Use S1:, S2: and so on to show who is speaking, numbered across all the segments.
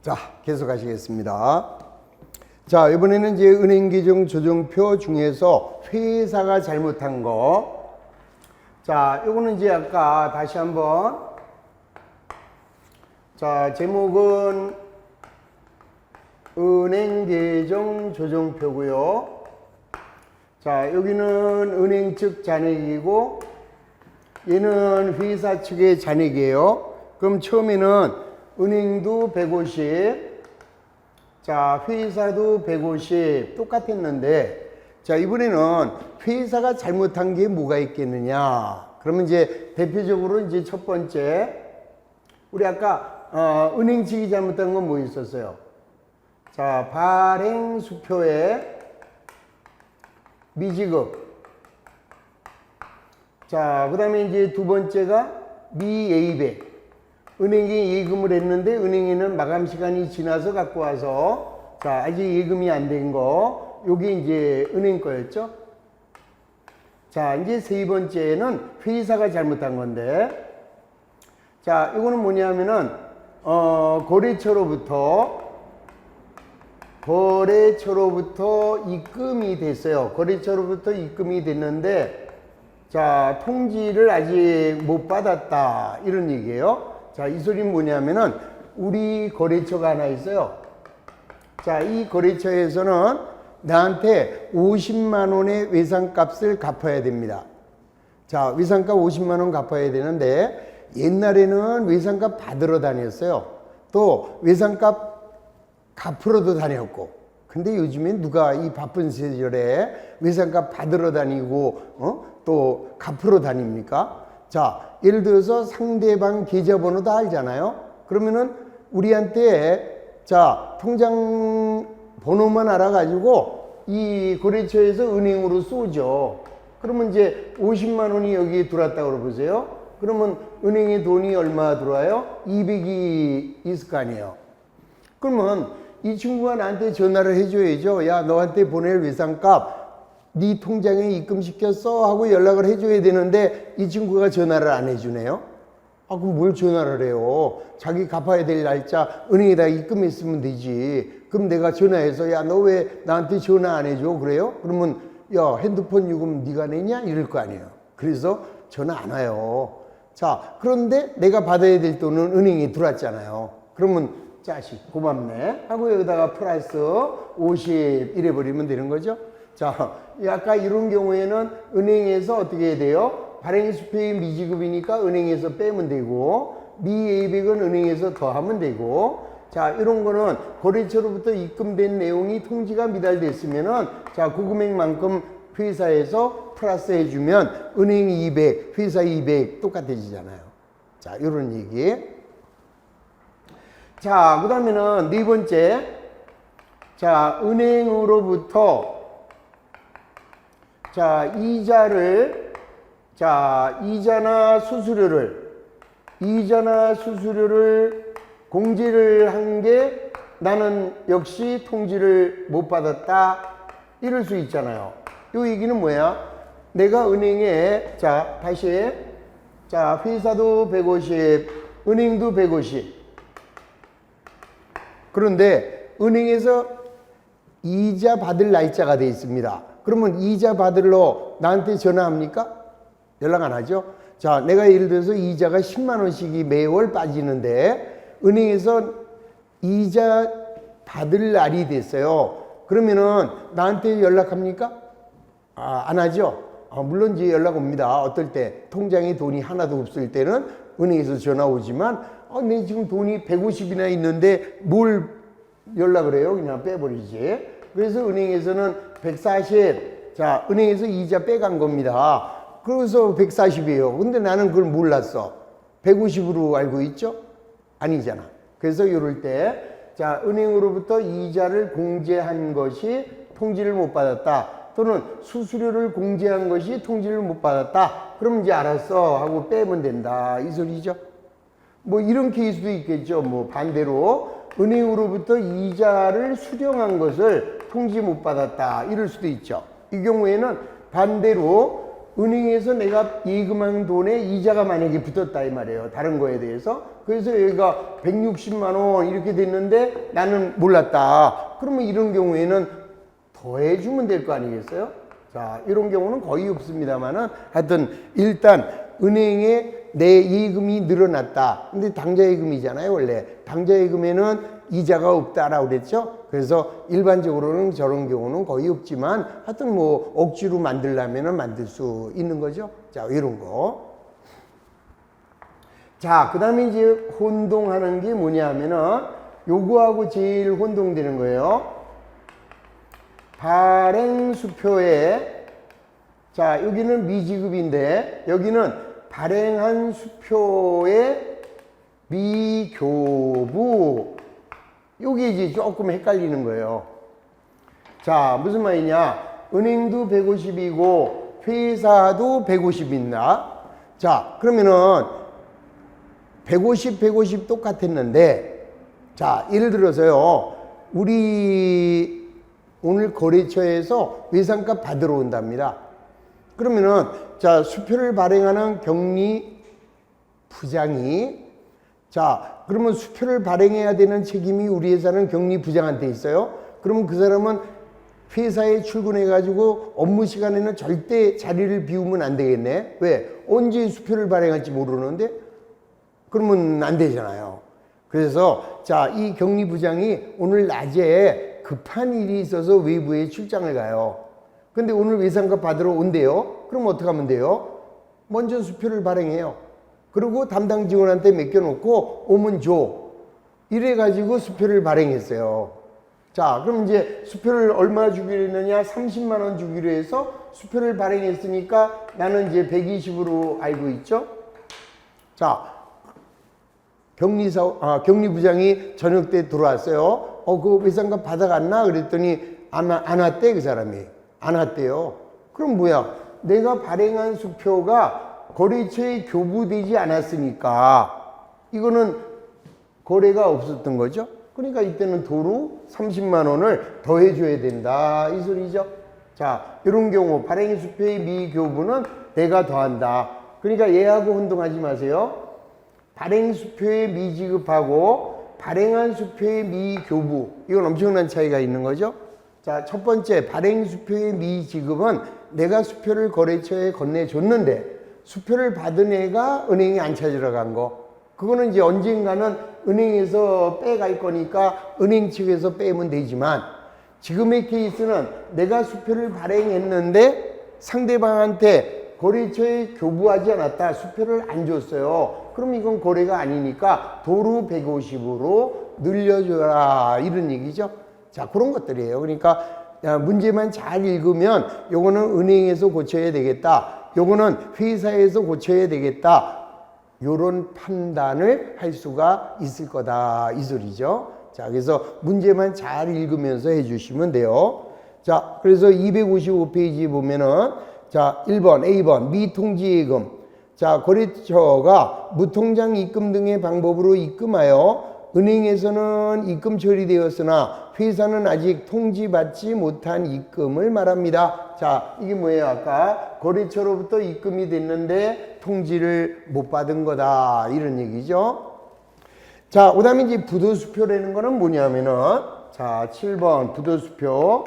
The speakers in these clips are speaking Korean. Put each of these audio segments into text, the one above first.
S1: 자, 계속하시겠습니다. 자, 이번에는 이제 은행계정 조정표 중에서 회사가 잘못한 거. 자, 요거는 이제 아까 다시 한번. 자, 제목은 은행계정 조정표고요. 자, 여기는 은행 측 잔액이고 얘는 회사 측의 잔액이에요. 그럼 처음에는 은행도 150, 자, 회사도 150 똑같았는데, 자, 이번에는 회사가 잘못한 게 뭐가 있겠느냐? 그러면 이제 대표적으로 이제 첫 번째, 우리 아까 은행 측이 잘못한 건 뭐 있었어요? 자, 발행 수표에 미지급. 자, 그 다음에 이제 두 번째가 미예입액. 은행에 예금을 했는데 은행에는 마감 시간이 지나서 갖고 와서 자, 아직 예금이 안 된 거, 요게 이제 은행 거였죠. 자, 이제 세 번째는 회사가 잘못한 건데, 자, 이거는 뭐냐면은 거래처로부터 입금이 됐어요. 거래처로부터 입금이 됐는데, 자, 통지를 아직 못 받았다, 이런 얘기예요. 자, 이 소리는 뭐냐면은 우리 거래처가 하나 있어요. 자, 이 거래처에서는 나한테 50만 원의 외상값을 갚아야 됩니다. 자, 외상값 50만 원 갚아야 되는데 옛날에는 외상값 받으러 다녔어요. 또 외상값 갚으러도 다녔고. 근데 요즘엔 누가 이 바쁜 시절에 외상값 받으러 다니고 또 갚으러 다닙니까? 자, 예를 들어서 상대방 계좌번호 다 알잖아요. 그러면은 우리한테 자, 통장 번호만 알아가지고 이 거래처에서 은행으로 쏘죠. 그러면 이제 50만 원이 여기에 들어왔다고 보세요. 그러면 은행에 돈이 얼마 들어와요? 200이 있을 거 아니에요. 그러면 이 친구가 나한테 전화를 해줘야죠. 야, 너한테 보낼 외상값 네 통장에 입금시켰어? 하고 연락을 해줘야 되는데 이 친구가 전화를 안 해주네요. 아, 그럼 뭘 전화를 해요? 자기 갚아야 될 날짜 은행에다 입금했으면 되지. 그럼 내가 전화해서 야, 너 왜 나한테 전화 안 해줘? 그래요? 그러면 야, 핸드폰 요금 네가 내냐? 이럴 거 아니에요. 그래서 전화 안 와요. 자, 그런데 내가 받아야 될 돈은 은행에 들어왔잖아요. 그러면 자식 고맙네 하고 여기다가 플러스 50 이래버리면 되는 거죠. 자, 아까 이런 경우에는 은행에서 어떻게 해야 돼요? 발행수표의 미지급이니까 은행에서 빼면 되고, 미예입액은 은행에서 더하면 되고, 자, 이런 거는 거래처로부터 입금된 내용이 통지가 미달됐으면은, 자, 그 금액만큼 회사에서 플러스 해주면 은행 200, 회사 200 똑같아지잖아요. 자, 이런 얘기. 자, 그 다음에는 네 번째. 자, 은행으로부터 자, 이자나 수수료를 공제를 한 게 나는 역시 통지를 못 받았다. 이럴 수 있잖아요. 이 얘기는 뭐야? 내가 은행에, 자, 다시, 자, 회사도 150, 은행도 150. 그런데 은행에서 이자 받을 날짜가 돼 있습니다. 그러면 이자 받으러 나한테 전화합니까? 연락 안 하죠? 자, 내가 예를 들어서 이자가 10만 원씩이 매월 빠지는데 은행에서 이자 받을 날이 됐어요. 그러면은 나한테 연락합니까? 아, 안 하죠? 물론 이제 연락 옵니다. 어떨 때 통장에 돈이 하나도 없을 때는 은행에서 전화 오지만 내 지금 돈이 150이나 있는데 뭘 연락을 해요? 그냥 빼버리지. 그래서 은행에서는 140, 자, 은행에서 이자 빼간 겁니다. 그래서 140이에요. 근데 나는 그걸 몰랐어. 150으로 알고 있죠? 아니잖아. 그래서 이럴 때, 자, 은행으로부터 이자를 공제한 것이 통지를 못 받았다. 또는 수수료를 공제한 것이 통지를 못 받았다. 그럼 이제 알았어 하고 빼면 된다. 이 소리죠. 뭐 이런 케이스도 있겠죠. 뭐 반대로 은행으로부터 이자를 수령한 것을 통지 못 받았다. 이럴 수도 있죠. 이 경우에는 반대로 은행에서 내가 예금한 돈에 이자가 만약에 붙었다 이 말이에요. 다른 거에 대해서. 그래서 여기가 160만 원 이렇게 됐는데 나는 몰랐다. 그러면 이런 경우에는 더해주면 될 거 아니겠어요? 자, 이런 경우는 거의 없습니다만은 하여튼 일단 은행에 내 예금이 늘어났다. 근데 당좌예금이잖아요, 원래. 당좌예금에는 이자가 없다라고 그랬죠? 그래서 일반적으로는 저런 경우는 거의 없지만 하여튼 뭐 억지로 만들려면 만들 수 있는 거죠. 자, 이런 거. 자, 그 다음에 이제 혼동하는 게 뭐냐 하면은 요거하고 제일 혼동되는 거예요. 발행수표에, 자, 여기는 미지급인데 여기는 발행한 수표의 미교부, 요게 이제 조금 헷갈리는 거예요. 자, 무슨 말이냐? 은행도 150이고 회사도 150 있나? 자, 그러면은 150, 150 똑같았는데, 자, 예를 들어서요, 우리 오늘 거래처에서 외상값 받으러 온답니다. 그러면은, 자, 수표를 발행하는 격리 부장이, 자, 그러면 수표를 발행해야 되는 책임이 우리 회사는 격리 부장한테 있어요. 그러면 그 사람은 회사에 출근해가지고 업무 시간에는 절대 자리를 비우면 안 되겠네. 왜? 언제 수표를 발행할지 모르는데? 그러면 안 되잖아요. 그래서 자, 이 격리부장이 오늘 낮에 급한 일이 있어서 외부에 출장을 가요. 근데 오늘 외상값 받으러 온대요. 그럼 어떻게 하면 돼요? 먼저 수표를 발행해요. 그리고 담당 직원한테 맡겨놓고 오면 줘. 이래가지고 수표를 발행했어요. 자, 그럼 이제 수표를 얼마 주기로 했느냐? 30만 원 주기로 해서 수표를 발행했으니까 나는 이제 120으로 알고 있죠? 자, 격리부장이 저녁 때 들어왔어요. 그 외상값 받아갔나? 그랬더니 안 왔대, 그 사람이. 안 왔대요. 그럼 뭐야? 내가 발행한 수표가 거래처에 교부되지 않았으니까 이거는 거래가 없었던 거죠. 그러니까 이때는 도로 30만 원을 더해줘야 된다, 이 소리죠. 자, 이런 경우 발행 수표의 미교부는 내가 더한다. 그러니까 얘하고 혼동하지 마세요. 발행 수표의 미지급하고 발행한 수표의 미교부, 이건 엄청난 차이가 있는 거죠. 자, 첫 번째 발행 수표의 미지급은 내가 수표를 거래처에 건네줬는데 수표를 받은 애가 은행에 안 찾으러 간 거, 그거는 이제 언젠가는 은행에서 빼갈 거니까 은행 측에서 빼면 되지만, 지금의 케이스는 내가 수표를 발행했는데 상대방한테 거래처에 교부하지 않았다, 수표를 안 줬어요. 그럼 이건 거래가 아니니까 도로 150으로 늘려줘라, 이런 얘기죠. 자, 그런 것들이에요. 그러니까 문제만 잘 읽으면 요거는 은행에서 고쳐야 되겠다, 요거는 회사에서 고쳐야 되겠다, 요런 판단을 할 수가 있을 거다, 이 소리죠. 자, 그래서 문제만 잘 읽으면서 해주시면 돼요. 자, 그래서 255페이지 보면은, 자, 1번, A번, 미통지예금. 자, 거래처가 무통장 입금 등의 방법으로 입금하여 은행에서는 입금 처리되었으나 회사는 아직 통지받지 못한 입금을 말합니다. 자, 이게 뭐예요? 아까 거래처로부터 입금이 됐는데 통지를 못 받은 거다, 이런 얘기죠. 자, 그 다음에 이제 부도수표라는 거는 뭐냐면은, 자, 7번 부도수표.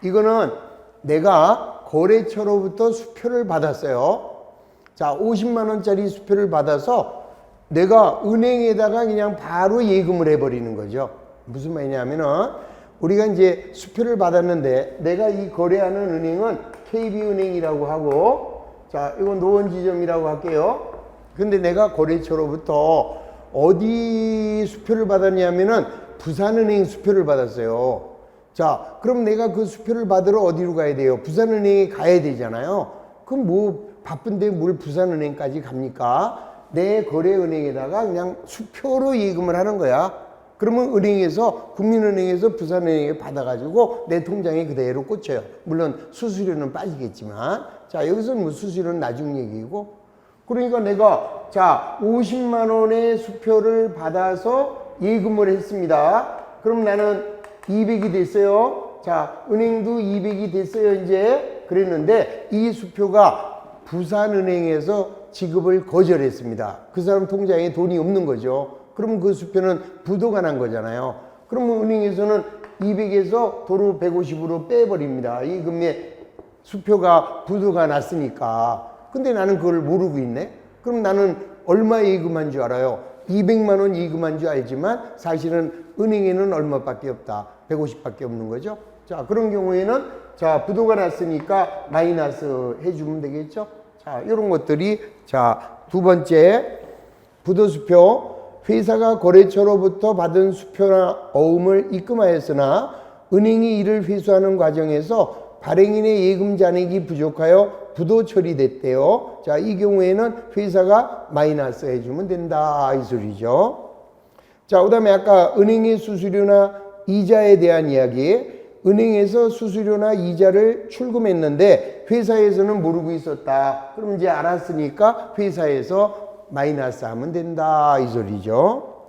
S1: 이거는 내가 거래처로부터 수표를 받았어요. 자, 50만 원짜리 수표를 받아서 내가 은행에다가 그냥 바로 예금을 해버리는 거죠. 무슨 말이냐면은, 우리가 이제 수표를 받았는데 내가 이 거래하는 은행은 KB은행이라고 하고, 자, 이건 노원지점이라고 할게요. 근데 내가 거래처로부터 어디 수표를 받았냐면은 부산은행 수표를 받았어요. 자, 그럼 내가 그 수표를 받으러 어디로 가야 돼요? 부산은행에 가야 되잖아요. 그럼 뭐 바쁜데 뭘 부산은행까지 갑니까? 내 거래은행에다가 그냥 수표로 예금을 하는 거야. 그러면 은행에서, 국민은행에서 부산은행에 받아가지고 내 통장에 그대로 꽂혀요. 물론 수수료는 빠지겠지만, 자, 여기서는 뭐 수수료는 나중 얘기고. 그러니까 내가, 자, 50만 원의 수표를 받아서 예금을 했습니다. 그럼 나는 200이 됐어요. 자, 은행도 200이 됐어요, 이제. 그랬는데 이 수표가 부산은행에서 지급을 거절했습니다. 그 사람 통장에 돈이 없는 거죠. 그러면 그 수표는 부도가 난 거잖아요. 그러면 은행에서는 200에서 도로 150으로 빼버립니다. 이 금액 수표가 부도가 났으니까. 근데 나는 그걸 모르고 있네. 그럼 나는 얼마 예금한 줄 알아요? 200만 원 예금한 줄 알지만 사실은 은행에는 얼마밖에 없다. 150밖에 없는 거죠. 자, 그런 경우에는 자, 부도가 났으니까 마이너스 해주면 되겠죠. 자, 이런 것들이 자, 두 번째 부도수표. 회사가 거래처로부터 받은 수표나 어음을 입금하였으나 은행이 이를 회수하는 과정에서 발행인의 예금 잔액이 부족하여 부도 처리됐대요. 자, 이 경우에는 회사가 마이너스 해주면 된다 이 소리죠. 자, 그 다음에 아까 은행의 수수료나 이자에 대한 이야기. 은행에서 수수료나 이자를 출금했는데 회사에서는 모르고 있었다. 그럼 이제 알았으니까 회사에서 마이너스 하면 된다 이 소리죠.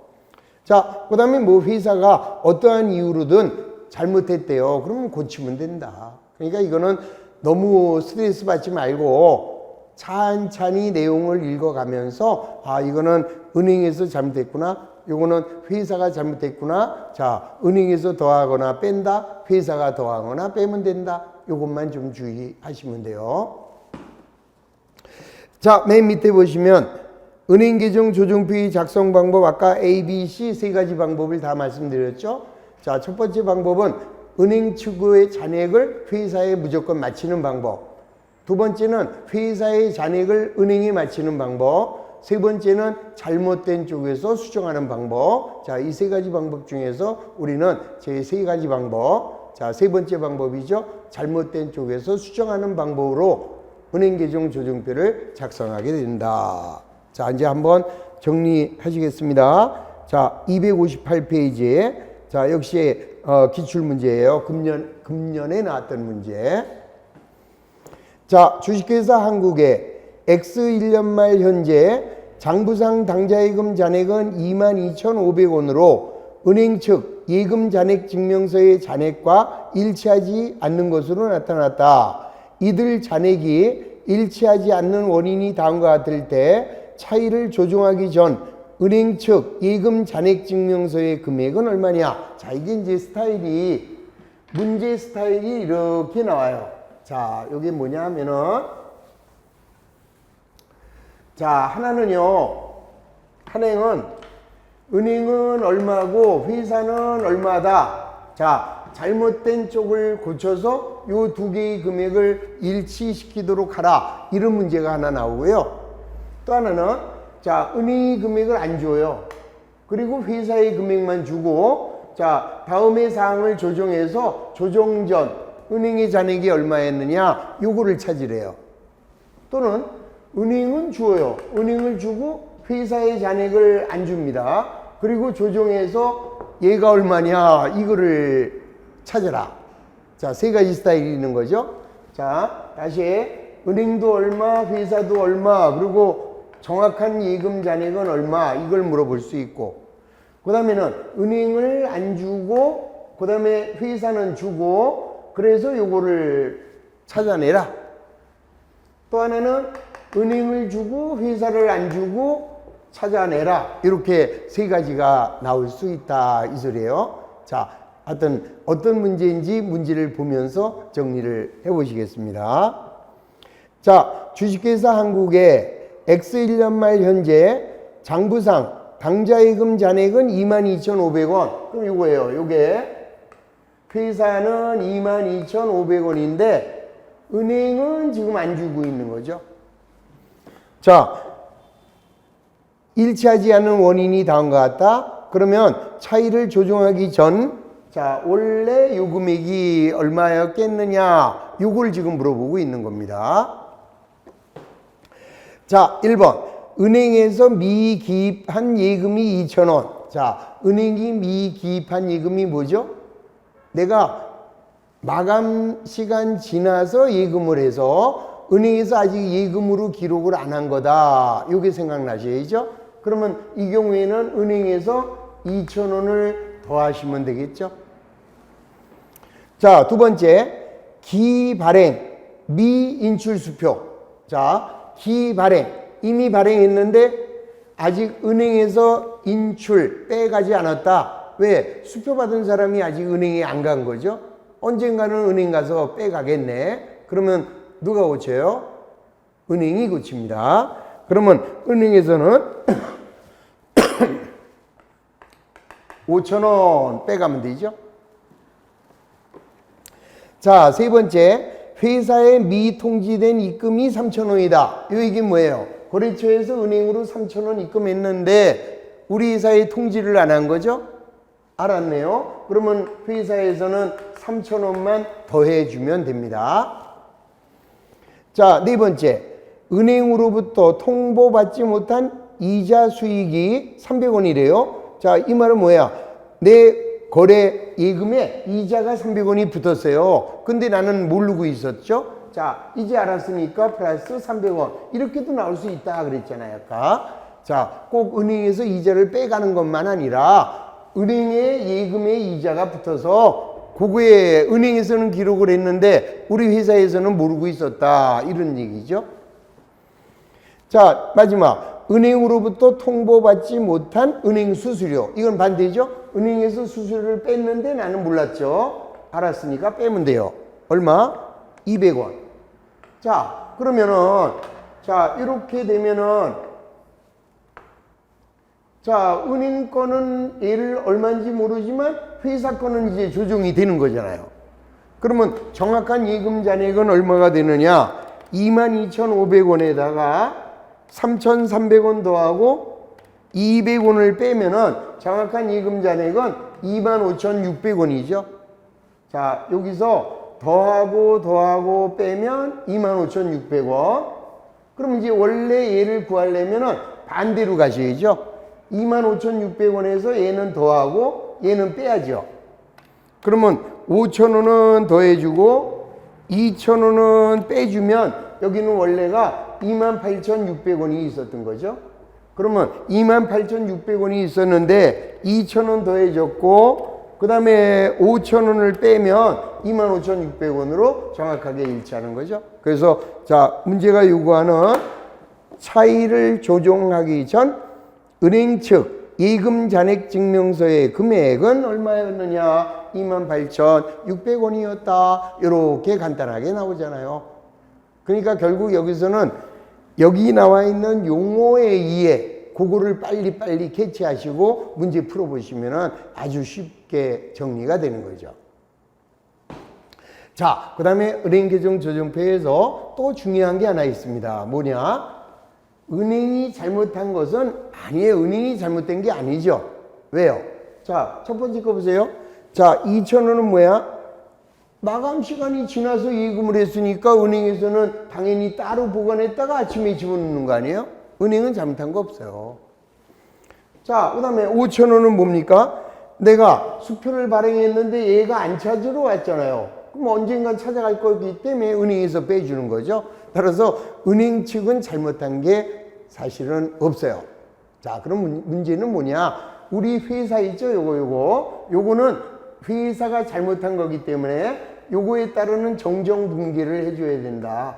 S1: 자, 그 다음에 뭐 회사가 어떠한 이유로든 잘못했대요. 그러면 고치면 된다. 그러니까 이거는 너무 스트레스 받지 말고 찬찬히 내용을 읽어가면서 아, 이거는 은행에서 잘못했구나. 요거는 회사가 잘못했구나. 자, 은행에서 더하거나 뺀다. 회사가 더하거나 빼면 된다. 요것만 좀 주의하시면 돼요. 자, 맨 밑에 보시면 은행 계정 조정표의 작성 방법 아까 A, B, C 세 가지 방법을 다 말씀드렸죠. 자, 첫 번째 방법은 은행 측의 잔액을 회사에 무조건 맞추는 방법. 두 번째는 회사의 잔액을 은행에 맞추는 방법. 세 번째는 잘못된 쪽에서 수정하는 방법. 자, 이 세 가지 방법 중에서 우리는 제 세 가지 방법. 자, 세 번째 방법이죠. 잘못된 쪽에서 수정하는 방법으로 은행 계정 조정표를 작성하게 된다. 자, 이제 한번 정리하시겠습니다. 자, 258페이지에 자, 역시 기출문제예요. 금년에 나왔던 문제. 자, 주식회사 한국의 X 1년 말 현재 장부상 당좌예금 잔액은 22,500원으로 은행 측 예금 잔액 증명서의 잔액과 일치하지 않는 것으로 나타났다. 이들 잔액이 일치하지 않는 원인이 다음과 같을 때 차이를 조정하기 전 은행 측 예금 잔액 증명서의 금액은 얼마냐? 자, 이게 이제 스타일이 문제 스타일이 이렇게 나와요. 자, 이게 뭐냐 하면은 자, 하나는요. 한행은 은행은 얼마고 회사는 얼마다. 자, 잘못된 쪽을 고쳐서 요 두 개의 금액을 일치시키도록 하라. 이런 문제가 하나 나오고요. 또 하나는 자, 은행이 금액을 안 줘요. 그리고 회사의 금액만 주고 자, 다음의 사항을 조정해서 조정 전 은행의 잔액이 얼마였느냐 요거를 찾으래요. 또는 은행은 줘요. 은행을 주고 회사의 잔액을 안 줍니다. 그리고 조정해서 얘가 얼마냐 이거를 찾아라. 자, 세 가지 스타일이 있는 거죠. 자, 다시 은행도 얼마, 회사도 얼마, 그리고 정확한 예금 잔액은 얼마 이걸 물어볼 수 있고, 그 다음에는 은행을 안 주고 그 다음에 회사는 주고 그래서 요거를 찾아내라. 또 하나는 은행을 주고 회사를 안 주고 찾아내라. 이렇게 세 가지가 나올 수 있다 이 소리예요. 자, 하여튼 어떤 문제인지 문제를 보면서 정리를 해 보시겠습니다. 자, 주식회사 한국의 X 1년 말 현재 장부상 당좌예금 잔액은 22,500원. 그럼 이거예요. 요게 회사는 22,500원인데 은행은 지금 안 주고 있는 거죠. 자, 일치하지 않는 원인이 다음과 같다. 그러면 차이를 조정하기 전 자, 원래 요 금액이 얼마였겠느냐 요걸 지금 물어보고 있는 겁니다. 자, 1번 은행에서 미기입한 예금이 2,000원. 자, 은행이 미기입한 예금이 뭐죠? 내가 마감 시간 지나서 예금을 해서 은행에서 아직 예금으로 기록을 안 한 거다. 요게 생각나셔야죠? 그러면 이 경우에는 은행에서 2,000원을 더하시면 되겠죠? 자, 두 번째, 기발행, 미인출수표. 자, 기발행, 이미 발행했는데 아직 은행에서 인출, 빼가지 않았다. 왜? 수표 받은 사람이 아직 은행에 안 간 거죠? 언젠가는 은행 가서 빼가겠네. 그러면 누가 고쳐요? 은행이 고칩니다. 그러면 은행에서는 5,000원 빼가면 되죠. 자, 세 번째, 회사에 미통지된 입금이 3,000원이다. 이게 뭐예요? 거래처에서 은행으로 3,000원 입금했는데 우리 회사에 통지를 안 한 거죠? 알았네요. 그러면 회사에서는 3,000원만 더해주면 됩니다. 자, 네 번째, 은행으로부터 통보받지 못한 이자 수익이 300원이래요. 자, 이 말은 뭐야? 내 거래 예금에 이자가 300원이 붙었어요. 근데 나는 모르고 있었죠? 자, 이제 알았으니까 플러스 300원. 이렇게도 나올 수 있다 그랬잖아요, 아까. 자, 꼭 은행에서 이자를 빼가는 것만 아니라 은행에 예금에 이자가 붙어서 그거에 은행에서는 기록을 했는데 우리 회사에서는 모르고 있었다. 이런 얘기죠. 자, 마지막. 은행으로부터 통보받지 못한 은행 수수료. 이건 반대죠. 은행에서 수수료를 뺐는데 나는 몰랐죠. 알았으니까 빼면 돼요. 얼마? 200원. 자, 그러면은 자, 이렇게 되면은 자, 은행 거는 얘를 얼마인지 모르지만 회사 거는 이제 조정이 되는 거잖아요. 그러면 정확한 예금 잔액은 얼마가 되느냐? 22,500원에다가 3,300원 더하고 200원을 빼면은 정확한 예금 잔액은 25,600원이죠. 자, 여기서 더하고 빼면 25,600원. 그럼 이제 원래 얘를 구하려면은 반대로 가셔야죠. 25,600원에서 얘는 더하고 얘는 빼야죠. 그러면 5,000원은 더해주고 2,000원은 빼주면 여기는 원래가 28,600원이 있었던 거죠. 그러면 28,600원이 있었는데 2,000원 더해줬고 그 다음에 5,000원을 빼면 25,600원으로 정확하게 일치하는 거죠. 그래서 자, 문제가 요구하는 차이를 조정하기 전 은행 측 예금 잔액 증명서의 금액은 얼마였느냐? 28,600원이었다. 이렇게 간단하게 나오잖아요. 그러니까 결국 여기서는 여기 나와 있는 용어의 이해, 그거를 빨리빨리 캐치하시고 문제 풀어보시면 아주 쉽게 정리가 되는 거죠. 자, 그 다음에 은행계정 조정표에서 또 중요한 게 하나 있습니다. 뭐냐? 은행이 잘못한 것은 아니에요. 은행이 잘못된 게 아니죠. 왜요? 자, 첫 번째 거 보세요. 자, 2,000원은 뭐야? 마감 시간이 지나서 예금을 했으니까 은행에서는 당연히 따로 보관했다가 아침에 집어넣는 거 아니에요? 은행은 잘못한 거 없어요. 자, 그 다음에 5,000원은 뭡니까? 내가 수표를 발행했는데 얘가 안 찾으러 왔잖아요. 그럼 언젠간 찾아갈 거기 때문에 은행에서 빼주는 거죠. 따라서 은행 측은 잘못한 게 사실은 없어요. 자, 그럼 문제는 뭐냐? 우리 회사 있죠? 요거는 회사가 잘못한 거기 때문에 요거에 따르는 정정분계를 해줘야 된다.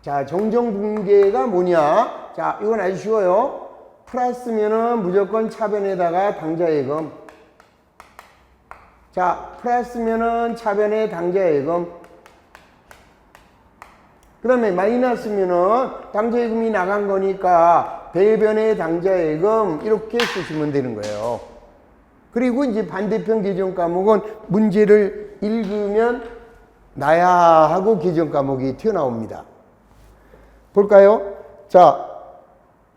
S1: 자, 정정분계가 뭐냐? 자, 이건 아주 쉬워요. 플러스면은 무조건 차변에다가 당좌예금. 자, 플러스면은 차변에 당좌예금. 그 다음에 마이너스면은 당좌예금이 나간 거니까 대변에 당좌예금 이렇게 쓰시면 되는 거예요. 그리고 이제 반대편 계정 과목은 문제를 읽으면 나야 하고 계정 과목이 튀어나옵니다. 볼까요? 자,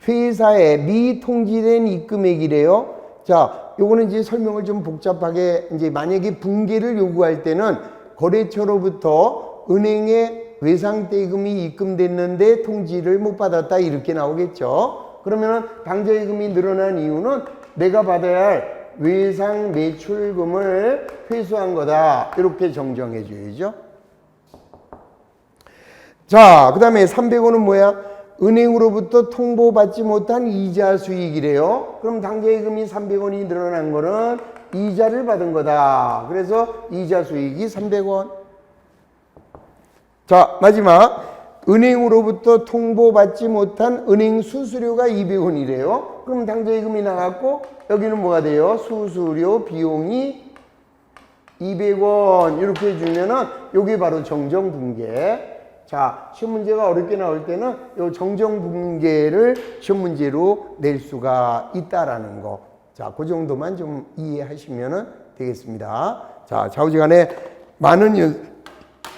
S1: 회사에 미통지된 입금액이래요. 자, 요거는 이제 설명을 좀 복잡하게 이제 만약에 분계를 요구할 때는 거래처로부터 은행에 외상대금이 입금됐는데 통지를 못 받았다 이렇게 나오겠죠. 그러면은 당좌예금이 늘어난 이유는 내가 받아야 할 외상 매출금을 회수한 거다. 이렇게 정정해 줘야죠. 자, 그 다음에 300원은 뭐야? 은행으로부터 통보받지 못한 이자 수익이래요. 그럼 당좌예금이 300원이 늘어난 거는 이자를 받은 거다. 그래서 이자 수익이 300원. 자, 마지막 은행으로부터 통보받지 못한 은행 수수료가 200원이래요. 그럼 당좌예금이 나갔고 여기는 뭐가 돼요? 수수료 비용이 200원 이렇게 해주면은 요게 바로 정정분계. 자, 시험 문제가 어렵게 나올 때는 요 정정분계를 시험 문제로 낼 수가 있다라는 거. 자, 그 정도만 좀 이해하시면 되겠습니다. 자, 좌우지간에 많은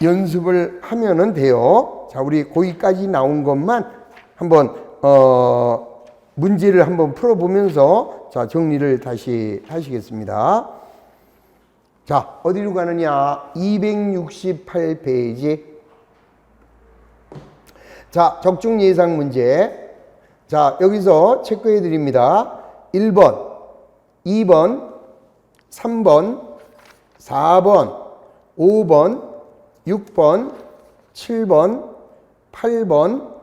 S1: 연습을 하면은 돼요. 자, 우리 거기까지 나온 것만 한번 문제를 한번 풀어보면서 자, 정리를 다시 하시겠습니다. 자, 어디로 가느냐? 268페이지. 자, 적중 예상 문제. 자, 여기서 체크해 드립니다. 1번, 2번, 3번, 4번, 5번, 6번, 7번, 8번.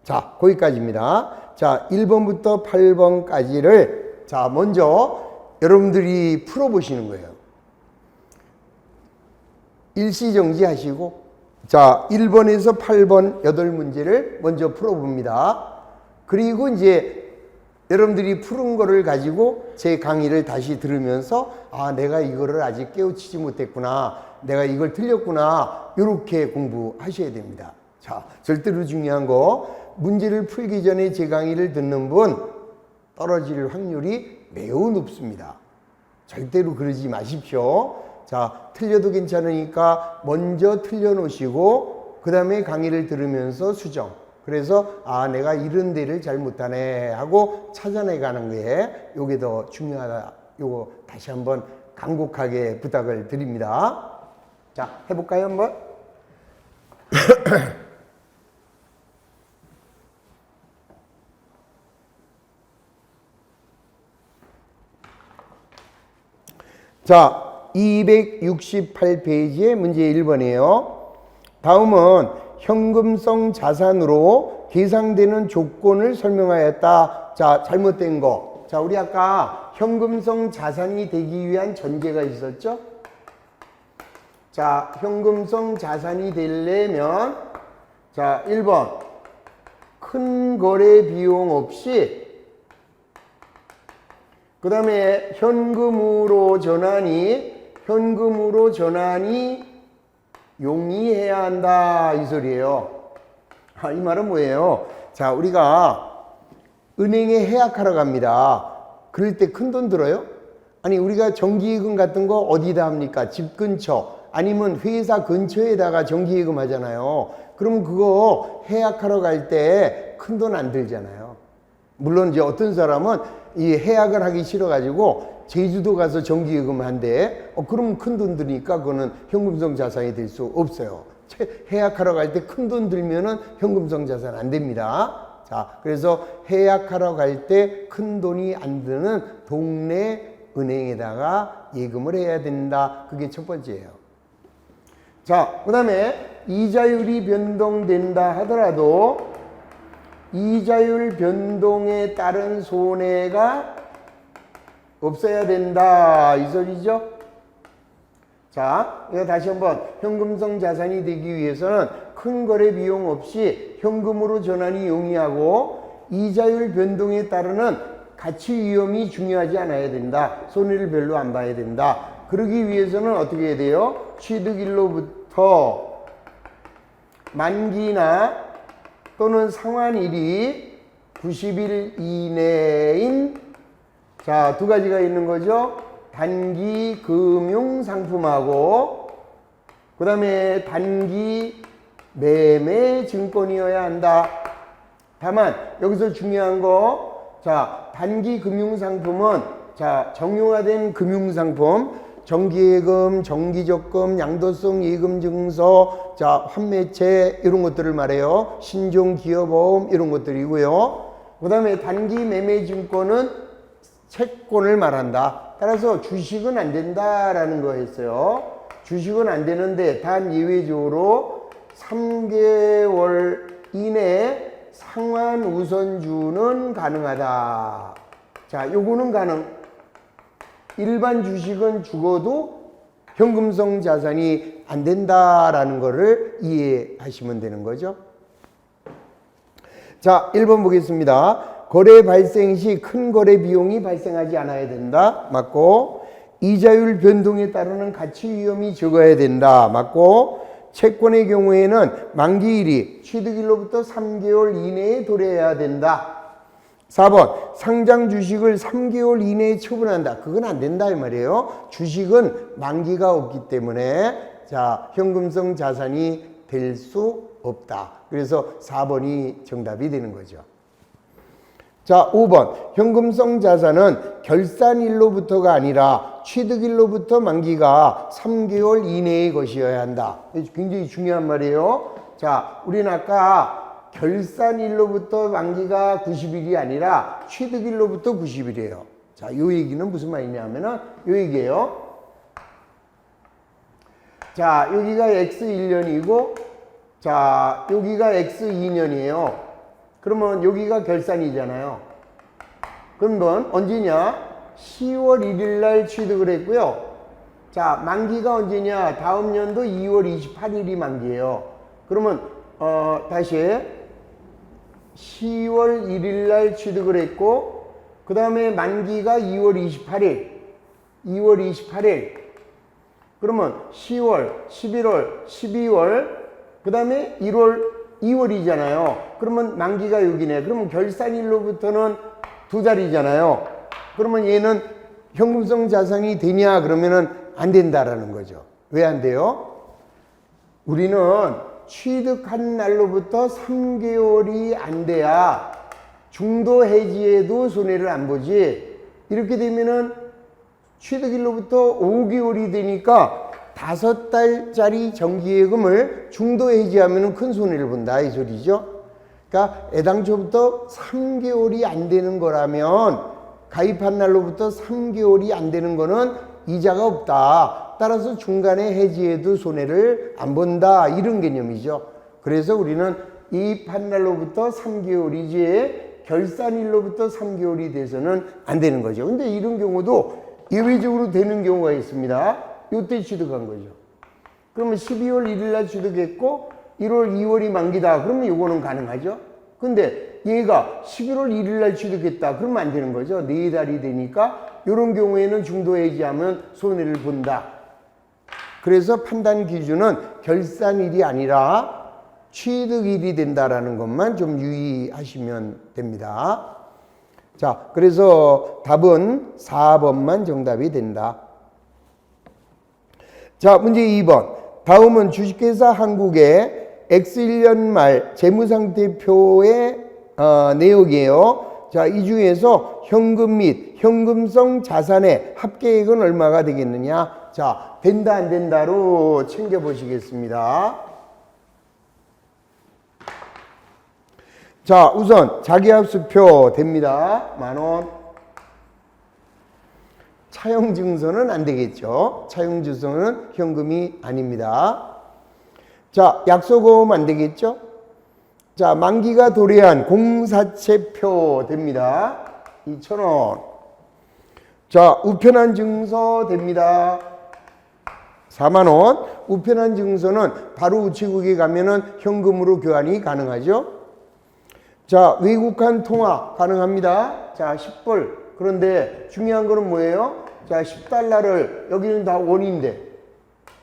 S1: 자, 거기까지입니다. 자, 1번부터 8번까지를 자, 먼저 여러분들이 풀어보시는 거예요. 일시정지 하시고 자, 1번에서 8번 8문제를 먼저 풀어봅니다. 그리고 이제 여러분들이 푸른 거를 가지고 제 강의를 다시 들으면서 아, 내가 이거를 아직 깨우치지 못했구나. 내가 이걸 틀렸구나. 이렇게 공부하셔야 됩니다. 자, 절대로 중요한 거 문제를 풀기 전에 제 강의를 듣는 분 떨어질 확률이 매우 높습니다. 절대로 그러지 마십시오. 자, 틀려도 괜찮으니까 먼저 틀려놓으시고 그 다음에 강의를 들으면서 수정. 그래서 아, 내가 이런 데를 잘못하네 하고 찾아내가는 게 요게 더 중요하다. 요거 다시 한번 간곡하게 부탁을 드립니다. 자, 해볼까요 한번? 자, 268페이지의 문제 1번이에요. 다음은 현금성 자산으로 계상되는 조건을 설명하였다. 자, 잘못된 거. 자, 우리 아까 현금성 자산이 되기 위한 전제가 있었죠? 자, 현금성 자산이 되려면 자, 1번 큰 거래 비용 없이 그 다음에 현금으로 전환이 용이해야 한다 이 소리예요. 이 말은 뭐예요? 자, 우리가 은행에 해약하러 갑니다. 그럴 때 큰 돈 들어요? 아니, 우리가 정기예금 같은 거 어디다 합니까? 집 근처 아니면 회사 근처에다가 정기예금 하잖아요. 그럼 그거 해약하러 갈 때 큰 돈 안 들잖아요. 물론 이제 어떤 사람은 이 해약을 하기 싫어가지고 제주도 가서 정기예금 한대. 그럼 큰 돈 드니까 그거는 현금성 자산이 될 수 없어요. 해약하러 갈 때 큰 돈 들면은 현금성 자산 안 됩니다. 자, 그래서 해약하러 갈 때 큰 돈이 안 드는 동네 은행에다가 예금을 해야 된다. 그게 첫 번째예요. 자, 그 다음에 이자율이 변동된다 하더라도 이자율 변동에 따른 손해가 없어야 된다 이 소리죠. 자, 이거 다시 한번 현금성 자산이 되기 위해서는 큰 거래 비용 없이 현금으로 전환이 용이하고 이자율 변동에 따르는 가치 위험이 중요하지 않아야 된다. 손해를 별로 안 봐야 된다. 그러기 위해서는 어떻게 해야 돼요? 취득일로부터 만기나 또는 상환일이 90일 이내인 자, 두 가지가 있는 거죠. 단기 금융상품하고 그 다음에 단기 매매 증권이어야 한다. 다만 여기서 중요한 거, 자, 단기 금융상품은 자, 정형화된 금융상품 정기예금, 정기적금, 양도성 예금증서, 자, 환매채 이런 것들을 말해요. 신종기여보험 이런 것들이고요. 그 다음에 단기 매매증권은 채권을 말한다. 따라서 주식은 안 된다라는 거였어요. 주식은 안 되는데 단 예외적으로 3개월 이내 상환 우선주는 가능하다. 자, 요거는 가능. 일반 주식은 죽어도 현금성 자산이 안 된다라는 거를 이해하시면 되는 거죠. 자, 1번 보겠습니다. 거래 발생 시 큰 거래 비용이 발생하지 않아야 된다. 맞고. 이자율 변동에 따르는 가치 위험이 적어야 된다. 맞고. 채권의 경우에는 만기일이 취득일로부터 3개월 이내에 도래해야 된다. 4번 상장 주식을 3개월 이내에 처분한다. 그건 안 된다 이 말이에요. 주식은 만기가 없기 때문에 자 현금성 자산이 될 수 없다. 그래서 4번이 정답이 되는 거죠. 자 5번 현금성 자산은 결산일로부터가 아니라 취득일로부터 만기가 3개월 이내의 것이어야 한다. 굉장히 중요한 말이에요. 자 우리는 아까 결산일로부터 만기가 90일이 아니라 취득일로부터 90일이에요. 자, 요 얘기는 무슨 말이냐면은 요 얘기예요. 자, 여기가 X1년이고 자, 여기가 X2년이에요. 그러면 여기가 결산이잖아요. 그러면 언제냐? 10월 1일 날 취득을 했고요. 자, 만기가 언제냐? 다음 년도 2월 28일이 만기예요. 그러면 다시 10월 1일 날 취득을 했고 그 다음에 만기가 2월 28일 그러면 10월, 11월, 12월 그 다음에 2월이잖아요. 그러면 만기가 여기네. 그러면 결산일로부터는 2달이잖아요. 그러면 얘는 현금성 자산이 되냐? 그러면은 안 된다라는 거죠. 왜 안 돼요? 우리는 취득한 날로부터 3개월이 안 돼야 중도 해지에도 손해를 안 보지. 이렇게 되면은 취득일로부터 5개월이 되니까 5달짜리 정기예금을 중도 해지하면은 큰 손해를 본다 이 소리죠. 그러니까 애당초부터 3개월이 안 되는 거라면 가입한 날로부터 3개월이 안 되는 거는 이자가 없다. 따라서 중간에 해지해도 손해를 안 본다 이런 개념이죠. 그래서 우리는 이입한 날로부터 3개월이지 결산일로부터 3개월이 돼서는 안 되는 거죠. 근데 이런 경우도 예외적으로 되는 경우가 있습니다. 요때 취득한 거죠. 그러면 12월 1일 날 취득했고 1월 2월이 만기다. 그러면 요거는 가능하죠. 근데 얘가 11월 1일 날 취득했다. 그러면 안 되는 거죠. 4달이 되니까 이런 경우에는 중도 해지하면 손해를 본다. 그래서 판단 기준은 결산일이 아니라 취득일이 된다라는 것만 좀 유의하시면 됩니다. 자, 그래서 답은 4번만 정답이 된다. 자, 문제 2번. 다음은 주식회사 한국의 X1년 말 재무상태표의 내용이에요. 자, 이 중에서 현금 및 현금성 자산의 합계액은 얼마가 되겠느냐? 자, 된다 안 된다로 챙겨보시겠습니다. 자, 우선 자기합수표 됩니다. 10,000원. 차용증서는 안 되겠죠. 차용증서는 현금이 아닙니다. 자, 약속보험 안 되겠죠. 자, 만기가 도래한 공사채표 됩니다. 2,000원. 자, 우편한 증서 됩니다. 40,000원. 우편한 증서는 바로 우체국에 가면은 현금으로 교환이 가능하죠. 자, 외국한 통화 가능합니다. 자, 10불. 그런데 중요한 거는 뭐예요? 자, 10달러를 여기는 다 원인데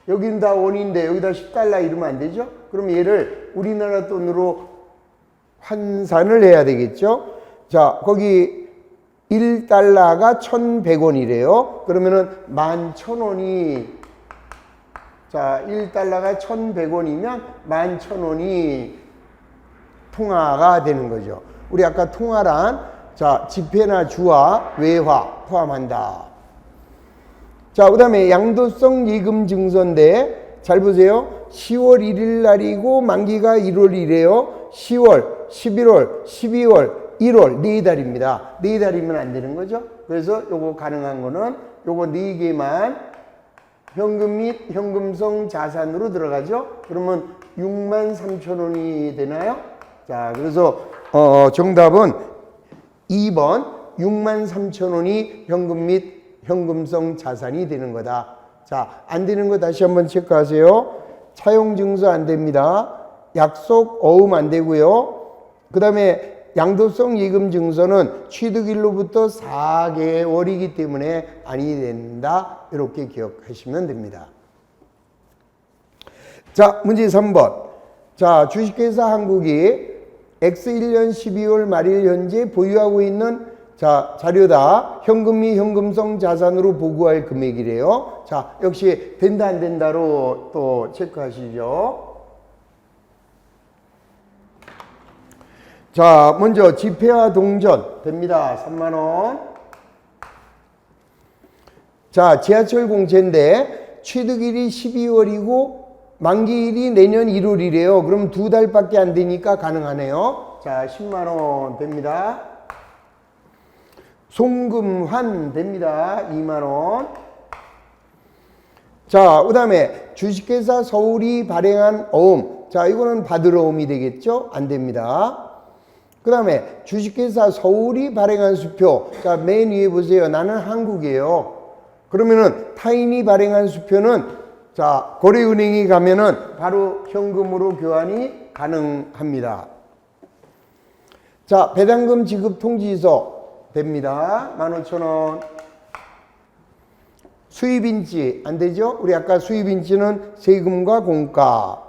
S1: 여기다 10달러 이러면 안 되죠? 그럼 얘를 우리나라 돈으로 환산을 해야 되겠죠? 자, 거기 1달러가 1,100원이래요. 그러면은 11,000원이 자, 1달러가 1,100원이면 11,000원이 통화가 되는 거죠. 우리 아까 통화란 자, 지폐나 주화, 외화 포함한다. 자, 그 다음에 양도성 예금 증서인데 잘 보세요. 10월 1일 날이고 만기가 1월이래요. 10월, 11월, 12월, 1월 4달입니다. 4달이면 안 되는 거죠. 그래서 요거 가능한 거는 요거 4개만 현금 및 현금성 자산으로 들어가죠. 그러면 63,000원이 되나요? 자, 그래서 정답은 2번 63,000원이 현금 및 현금성 자산이 되는 거다. 자, 안 되는 거 다시 한번 체크하세요. 차용증서 안 됩니다. 약속, 어음 안 되고요. 그 다음에 양도성 예금증서는 취득일로부터 4개월이기 때문에 아니 된다. 이렇게 기억하시면 됩니다. 자, 문제 3번. 자, 주식회사 한국이 X1년 12월 말일 현재 보유하고 있는 자, 자료다. 현금 및 현금성 자산으로 보고할 금액이래요. 자, 역시 된다 안 된다로 또 체크하시죠. 자, 먼저 지폐와 동전 됩니다. 3만 원. 자, 지하철 공채인데 취득일이 12월이고 만기일이 내년 1월이래요. 그럼 2달밖에 안 되니까 가능하네요. 자, 10만 원 됩니다. 송금환 됩니다. 2만 원. 자, 그 다음에 주식회사 서울이 발행한 어음. 자, 이거는 받을 어음이 되겠죠? 안 됩니다. 그 다음에 주식회사 서울이 발행한 수표. 자, 맨 위에 보세요. 나는 한국이에요. 그러면은 타인이 발행한 수표는 자, 거래은행에 가면은 바로 현금으로 교환이 가능합니다. 자, 배당금 지급 통지서 됩니다. 15,000원. 수입인지 안 되죠? 우리 아까 수입인지는 세금과 공가.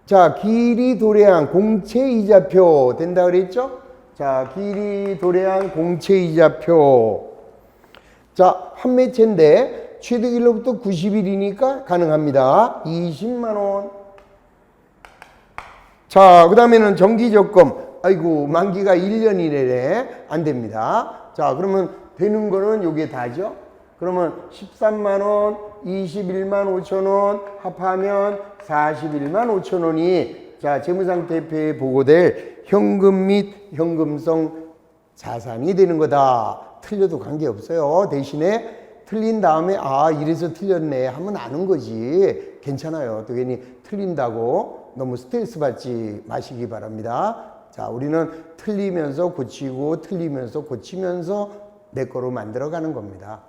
S1: 자, 기리 도래한 공채이자표 된다 그랬죠? 자, 기리 도래한 공채이자표. 자, 환매채인데 취득일로부터 90일이니까 가능합니다. 20만 원. 자, 그 다음에는 정기적금. 아이고, 만기가 1년이래. 안 됩니다. 자, 그러면 되는 거는 요게 다죠? 그러면 13만 원, 21만 5천 원 합하면 41만 5천 원이 자, 재무상태표에 보고될 현금 및 현금성 자산이 되는 거다. 틀려도 관계없어요. 대신에 틀린 다음에 아, 이래서 틀렸네 하면 아는 거지. 괜찮아요. 또 괜히 틀린다고 너무 스트레스 받지 마시기 바랍니다. 자, 우리는 틀리면서 고치고 틀리면서 고치면서 내 거로 만들어가는 겁니다.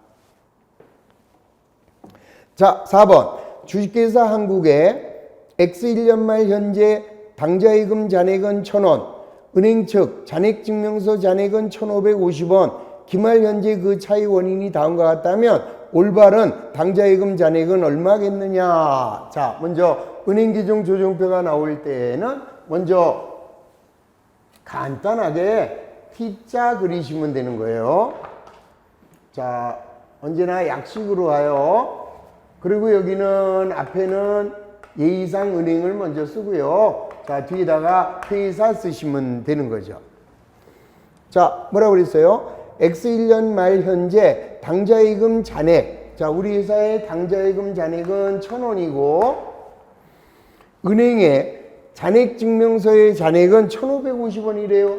S1: 자, 4번. 주식회사 한국의 X1년 말 현재 당좌예금 잔액은 1,000원, 은행 측 잔액증명서 잔액은 1,550원, 기말 현재 그 차이 원인이 다음과 같다면 올바른 당좌예금 잔액은 얼마겠느냐. 자, 먼저 은행계정 조정표가 나올 때는 먼저 간단하게 T자 그리시면 되는 거예요. 자, 언제나 약식으로 가요. 그리고 여기는 앞에는 예의상 은행을 먼저 쓰고요. 자, 뒤에다가 회사 쓰시면 되는 거죠. 자, 뭐라고 그랬어요? X1년 말 현재 당좌예금 잔액. 자, 우리 회사의 당좌예금 잔액은 1,000원이고 은행에 잔액증명서의 잔액은 1,550원이래요.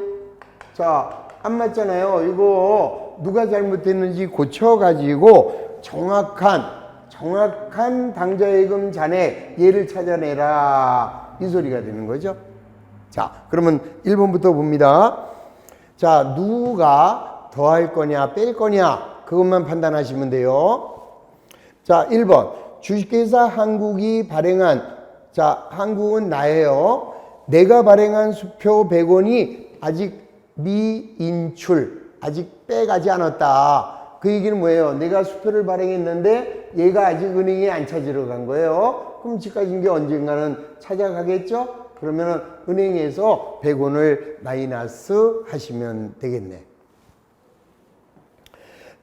S1: 자, 안 맞잖아요. 이거 누가 잘못했는지 고쳐가지고 정확한 당좌예금 잔액 얘를 찾아내라. 이 소리가 되는 거죠. 자, 그러면 1번부터 봅니다. 자, 누가 더할 거냐 뺄 거냐 그것만 판단하시면 돼요. 자, 1번 주식회사 한국이 발행한 자, 한국은 나예요. 내가 발행한 수표 100원이 아직 미인출, 아직 빼가지 않았다. 그 얘기는 뭐예요? 내가 수표를 발행했는데 얘가 아직 은행에 안 찾으러 간 거예요. 그럼 집까지 게 언젠가는 찾아가겠죠? 그러면은 은행에서 100원을 마이너스 하시면 되겠네.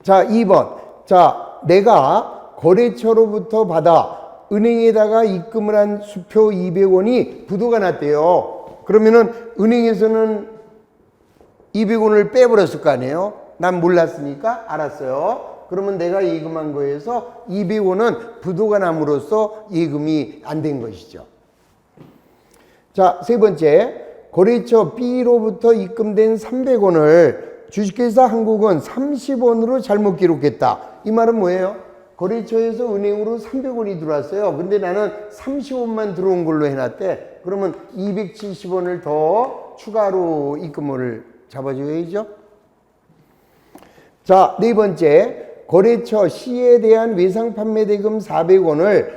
S1: 자, 2번. 자, 내가 거래처로부터 받아 은행에다가 입금을 한 수표 200원이 부도가 났대요. 그러면은 은행에서는 200원을 빼버렸을 거 아니에요? 난 몰랐으니까 알았어요. 그러면 내가 예금한 거에서 200원은 부도가 남으로써 예금이 안 된 것이죠. 자, 세 번째. 거래처 B로부터 입금된 300원을 주식회사 한국은 30원으로 잘못 기록했다. 이 말은 뭐예요? 거래처에서 은행으로 300원이 들어왔어요. 근데 나는 30원만 들어온 걸로 해놨대. 그러면 270원을 더 추가로 입금을 잡아줘야죠. 자, 네 번째. 거래처 C에 대한 외상 판매 대금 400원을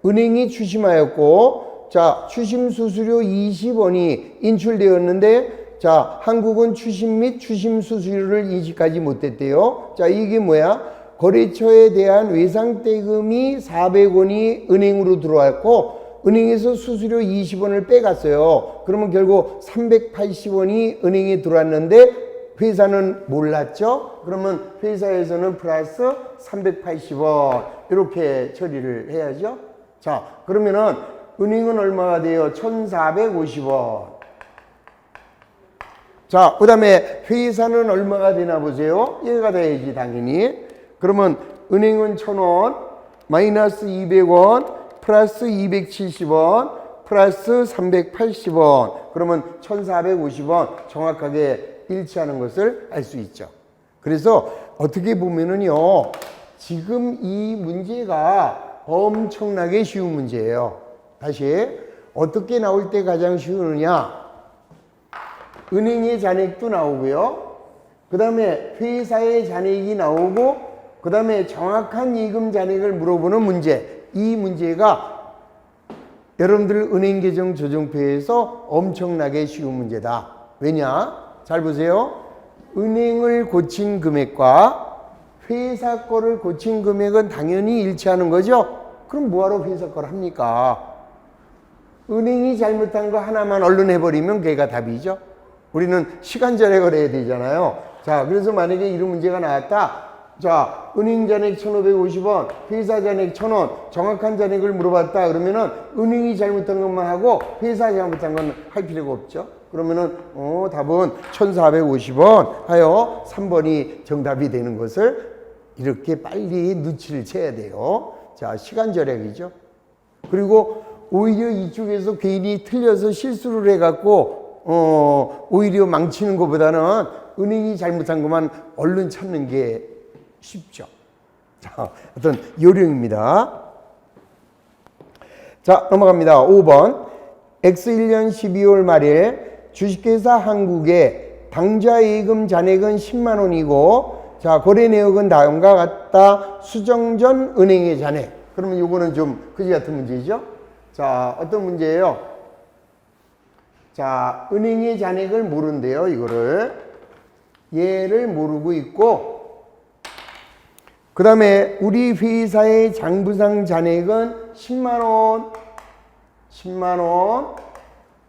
S1: 은행이 추심하였고, 자, 추심 수수료 20원이 인출되었는데, 자, 한국은 추심 및 추심 수수료를 인식하지 못했대요. 자, 이게 뭐야? 거래처에 대한 외상 대금이 400원이 은행으로 들어왔고, 은행에서 수수료 20원을 빼갔어요. 그러면 결국 380원이 은행에 들어왔는데 회사는 몰랐죠? 그러면 회사에서는 플러스 380원 이렇게 처리를 해야죠. 자, 그러면은 은행은 얼마가 돼요? 1450원. 자, 그 다음에 회사는 얼마가 되나 보세요. 얘가 돼야지 당연히. 그러면 은행은 1000원, 마이너스 200원, 플러스 270원, 플러스 380원. 그러면 1450원 정확하게 일치하는 것을 알 수 있죠. 그래서 어떻게 보면은요, 지금 이 문제가 엄청나게 쉬운 문제예요. 다시, 어떻게 나올 때 가장 쉬우느냐? 은행의 잔액도 나오고요. 그 다음에 회사의 잔액이 나오고, 그 다음에 정확한 예금 잔액을 물어보는 문제. 이 문제가 여러분들 은행계정 조정표에서 엄청나게 쉬운 문제다. 왜냐? 잘 보세요. 은행을 고친 금액과 회사 거를 고친 금액은 당연히 일치하는 거죠. 그럼 뭐하러 회사 거를 합니까? 은행이 잘못한 거 하나만 얼른 해버리면 걔가 답이죠. 우리는 시간 절약을 해야 되잖아요. 자, 그래서 만약에 이런 문제가 나왔다. 자, 은행 잔액 1550원, 회사 잔액 1000원, 정확한 잔액을 물어봤다. 그러면은 은행이 잘못한 것만 하고 회사 잘못한 건 할 필요가 없죠. 그러면은 답은 1450원 하여 3번이 정답이 되는 것을 이렇게 빨리 눈치를 채야 돼요. 자, 시간 절약이죠. 그리고 오히려 이쪽에서 괜히 틀려서 실수를 해갖고 오히려 망치는 것보다는 은행이 잘못한 것만 얼른 찾는 게 쉽죠. 자, 어떤 요령입니다. 자, 넘어갑니다. 5번. X1년 12월 말일 주식회사 한국의 당좌 예금 잔액은 10만 원이고, 자, 거래 내역은 다음과 같다. 수정 전 은행의 잔액. 그러면 이거는 좀 그지 같은 문제죠. 자, 어떤 문제예요? 자, 은행의 잔액을 모른대요. 이거를 얘를 모르고 있고, 그 다음에 우리 회사의 장부상 잔액은 10만원. 10만원.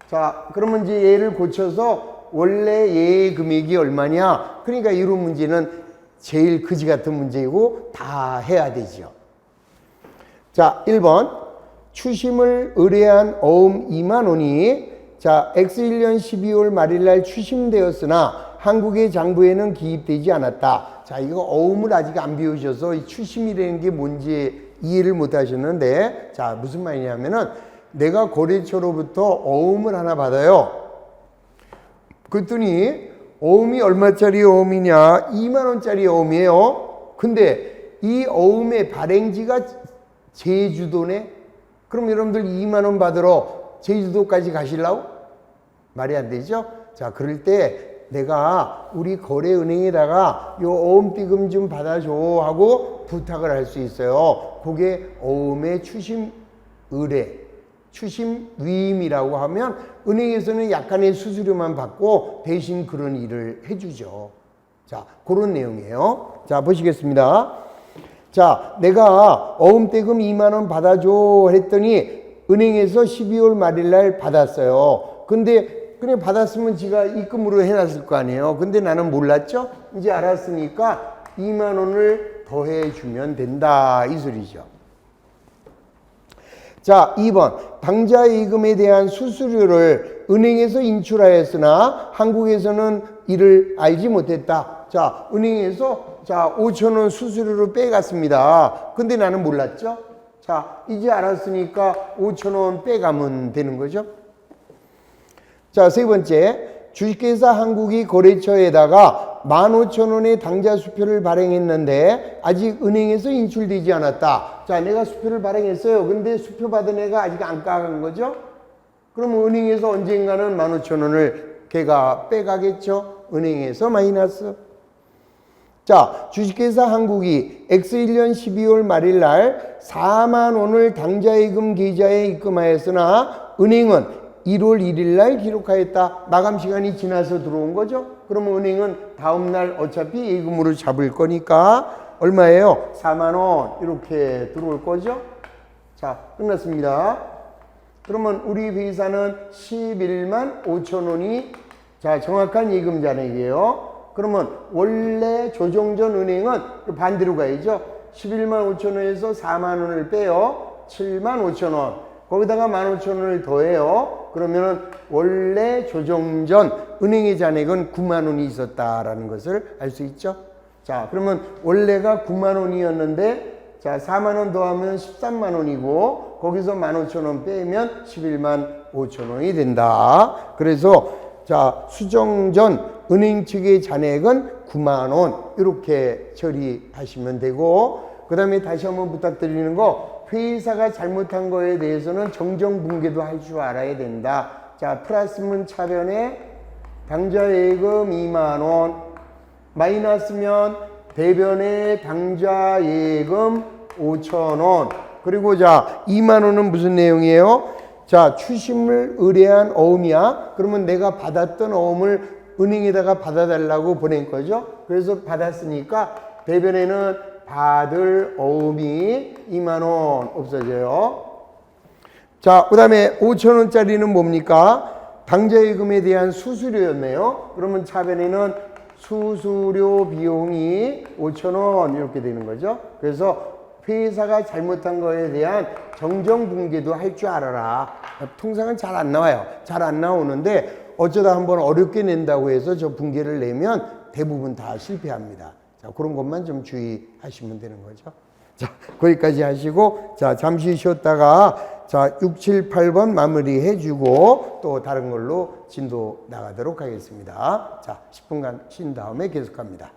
S1: 자, 그러면 이제 얘를 고쳐서 원래 얘의 금액이 얼마냐? 그러니까 이런 문제는 제일 그지 같은 문제이고 다 해야 되죠. 자, 1번. 추심을 의뢰한 어음 2만원이 자, X1년 12월 말일날 추심되었으나 한국의 장부에는 기입되지 않았다. 자, 이거 어음을 아직 안 배우셔서 이 추심이라는 게 뭔지 이해를 못 하셨는데, 자, 무슨 말이냐면은 내가 거래처로부터 어음을 하나 받아요. 그랬더니 어음이 얼마짜리 어음이냐? 2만원짜리 어음이에요. 근데 이 어음의 발행지가 제주도네? 그럼 여러분들 2만원 받으러 제주도까지 가실라고? 말이 안 되죠? 자, 그럴 때 내가 우리 거래은행에다가 요 어음띠금 좀 받아줘 하고 부탁을 할 수 있어요. 그게 어음의 추심 의뢰, 추심 위임이라고 하면 은행에서는 약간의 수수료만 받고 대신 그런 일을 해주죠. 자, 그런 내용이에요. 자, 보시겠습니다. 자, 내가 어음대금 2만 원 받아줘 했더니 은행에서 12월 말일날 받았어요. 근데 그냥 받았으면 지가 입금으로 해놨을 거 아니에요. 근데 나는 몰랐죠? 이제 알았으니까 2만 원을 더해주면 된다. 이 소리죠. 자, 2번. 당좌 예금에 대한 수수료를 은행에서 인출하였으나 한국에서는 이를 알지 못했다. 자, 은행에서 자 5,000원 수수료를 빼갔습니다. 근데 나는 몰랐죠? 자, 이제 알았으니까 5,000원 빼가면 되는 거죠. 자, 세 번째. 주식회사 한국이 거래처에다가 15,000원의 당좌 수표를 발행했는데 아직 은행에서 인출되지 않았다. 자, 내가 수표를 발행했어요. 근데 수표 받은 애가 아직 안 까간 거죠? 그럼 은행에서 언젠가는 15,000원을 걔가 빼가겠죠? 은행에서 마이너스. 자, 주식회사 한국이 X1년 12월 말일 날 4만 원을 당좌예금 계좌에 입금하였으나 은행은 1월 1일 날 기록하였다. 마감 시간이 지나서 들어온 거죠. 그러면 은행은 다음 날 어차피 예금으로 잡을 거니까 얼마예요? 4만 원 이렇게 들어올 거죠. 자, 끝났습니다. 그러면 우리 회사는 11만 5천 원이 자, 정확한 예금 잔액이에요. 그러면 원래 조정 전 은행은 반대로 가야죠. 11만 5천 원에서 4만 원을 빼요. 7만 5천 원. 거기다가 1만 5천 원을 더해요. 그러면은 원래 조정 전 은행의 잔액은 9만 원이 있었다라는 것을 알 수 있죠. 자, 그러면 원래가 9만 원이었는데 자, 4만 원 더하면 13만 원이고 거기서 1만 5천 원 빼면 11만 5천 원이 된다. 그래서 자, 수정 전 은행 측의 잔액은 9만 원 이렇게 처리하시면 되고 그 다음에 다시 한번 부탁드리는 거 회사가 잘못한 거에 대해서는 정정분개도 할 줄 알아야 된다. 자, 플러스면 차변에 당좌예금 2만 원 마이너스면 대변에 당좌예금 5천 원 그리고 자 2만 원은 무슨 내용이에요? 자, 추심을 의뢰한 어음이야. 그러면 내가 받았던 어음을 은행에다가 받아달라고 보낸 거죠. 그래서 받았으니까 대변에는 받을 어음이 2만 원 없어져요. 자, 그 다음에 5천 원짜리는 뭡니까? 당좌예금에 대한 수수료였네요. 그러면 차변에는 수수료 비용이 5천 원 이렇게 되는 거죠. 그래서 회사가 잘못한 거에 대한 정정분개도 할 줄 알아라. 통상은 잘 안 나와요. 잘 안 나오는데 어쩌다 한번 어렵게 낸다고 해서 저 분개를 내면 대부분 다 실패합니다. 자, 그런 것만 좀 주의하시면 되는 거죠. 자, 거기까지 하시고 자, 잠시 쉬었다가 자, 6, 7, 8번 마무리해 주고 또 다른 걸로 진도 나가도록 하겠습니다. 자, 10분간 쉰 다음에 계속합니다.